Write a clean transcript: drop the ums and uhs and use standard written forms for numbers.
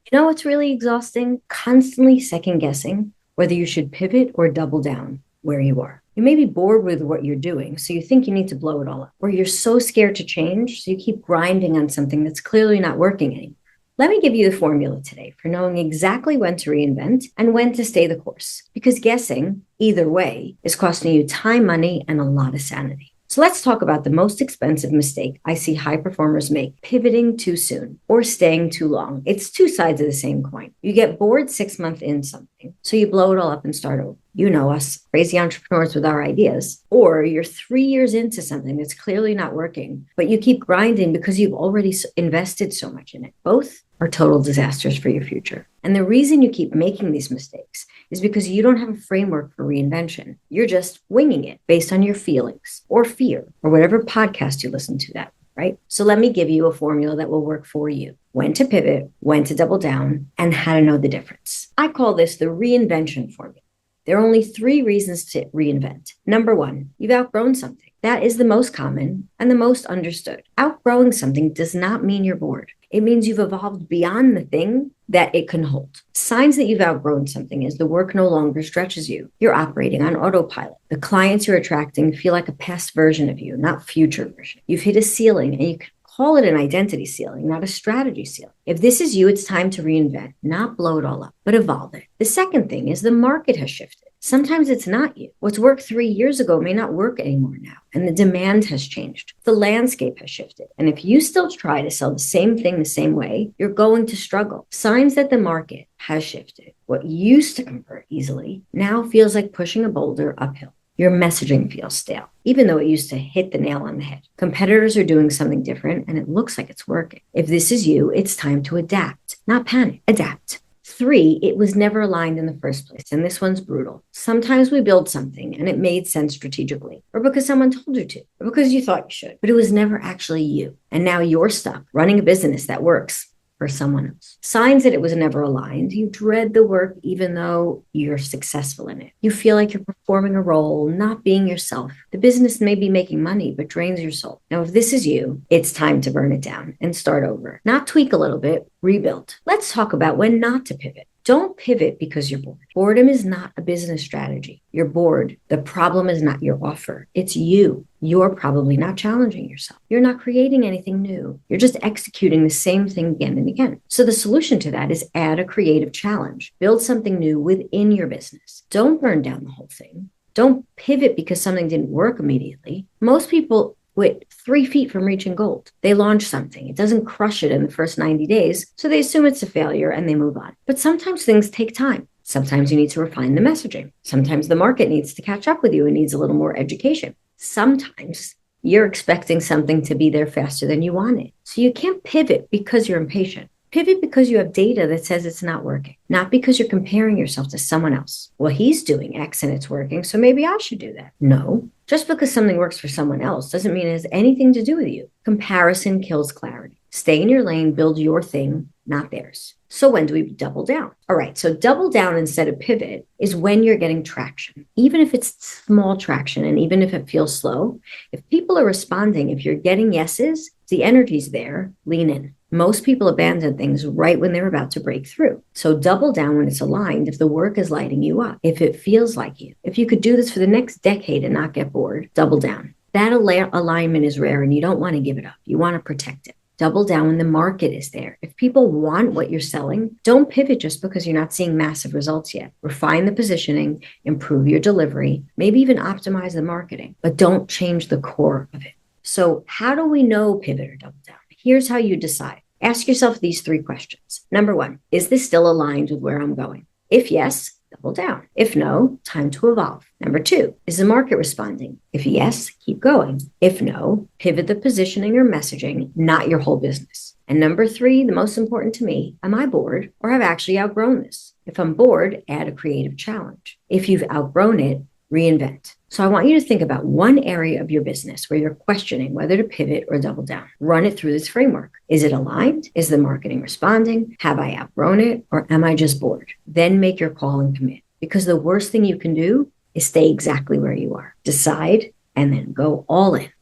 You know what's really exhausting? Constantly second guessing whether you should pivot or double down where you are. You may be bored with what you're doing, so you think you need to blow it all up, or you're so scared to change, so you keep grinding on something that's clearly not working anymore. Let me give you the formula today for knowing exactly when to reinvent and when to stay the course, because guessing, either way, is costing you time, money, and a lot of sanity. So let's talk about the most expensive mistake I see high performers make: pivoting too soon or staying too long. It's two sides of the same coin. You get bored 6 months in something, so you blow it all up and start over. You know us, crazy entrepreneurs with our ideas. Or you're 3 years into something that's clearly not working, but you keep grinding because you've already invested so much in it. Both are total disasters for your future. And the reason you keep making these mistakes is because you don't have a framework for reinvention. You're just winging it based on your feelings or fear or whatever podcast you listen to that, right? So let me give you a formula that will work for you: when to pivot, when to double down, and how to know the difference. I call this the reinvention formula. There are only 3 reasons to reinvent. Number 1, you've outgrown something. That is the most common and the most understood. Outgrowing something does not mean you're bored. It means you've evolved beyond the thing that it can hold. Signs that you've outgrown something is the work no longer stretches you. You're operating on autopilot. The clients you're attracting feel like a past version of you, not future version. You've hit a ceiling, and you can call it an identity ceiling, not a strategy ceiling. If this is you, it's time to reinvent, not blow it all up, but evolve it. The second thing is the market has shifted. Sometimes it's not you. What's worked 3 years ago may not work anymore now, and the demand has changed. The landscape has shifted. And if you still try to sell the same thing the same way, you're going to struggle. Signs that the market has shifted. What used to convert easily now feels like pushing a boulder uphill. Your messaging feels stale, even though it used to hit the nail on the head. Competitors are doing something different, and it looks like it's working. If this is you, it's time to adapt, not panic. Adapt. 3, it was never aligned in the first place, and this one's brutal. Sometimes we build something and it made sense strategically, or because someone told you to, or because you thought you should, but it was never actually you. And now you're stuck running a business that works for someone else. Signs that it was never aligned: you dread the work even though you're successful in it. You feel like you're performing a role, not being yourself. The business may be making money, but drains your soul. Now, if this is you, it's time to burn it down and start over. Not tweak a little bit, rebuild. Let's talk about when not to pivot. Don't pivot because you're bored. Boredom is not a business strategy. You're bored. The problem is not your offer. It's you. You're probably not challenging yourself. You're not creating anything new. You're just executing the same thing again and again. So the solution to that is add a creative challenge. Build something new within your business. Don't burn down the whole thing. Don't pivot because something didn't work immediately. Most people quit 3 feet from reaching gold. They launch something. It doesn't crush it in the first 90 days, so they assume it's a failure and they move on. But sometimes things take time. Sometimes you need to refine the messaging. Sometimes the market needs to catch up with you and needs a little more education. Sometimes you're expecting something to be there faster than you want it. So you can't pivot because you're impatient. Pivot because you have data that says it's not working, not because you're comparing yourself to someone else. Well, he's doing X and it's working, so maybe I should do that. No, just because something works for someone else doesn't mean it has anything to do with you. Comparison kills clarity. Stay in your lane, build your thing, not theirs. So when do we double down? All right, so double down instead of pivot is when you're getting traction, even if it's small traction and even if it feels slow. If people are responding, if you're getting yeses, the energy's there, lean in. Most people abandon things right when they're about to break through. So double down when it's aligned, if the work is lighting you up, if it feels like you. If you could do this for the next decade and not get bored, double down. That alignment is rare and you don't want to give it up. You want to protect it. Double down when the market is there. If people want what you're selling, don't pivot just because you're not seeing massive results yet. Refine the positioning, improve your delivery, maybe even optimize the marketing, but don't change the core of it. So how do we know pivot or double down? Here's how you decide. Ask yourself these 3 questions. Number 1, is this still aligned with where I'm going? If yes, double down. If no, time to evolve. Number 2, is the market responding? If yes, keep going. If no, pivot the positioning or messaging, not your whole business. And number 3, the most important to me, am I bored or have I actually outgrown this? If I'm bored, add a creative challenge. If you've outgrown it, reinvent. So I want you to think about one area of your business where you're questioning whether to pivot or double down. Run it through this framework. Is it aligned? Is the marketing responding? Have I outgrown it? Or am I just bored? Then make your call and commit. Because the worst thing you can do is stay exactly where you are. Decide and then go all in.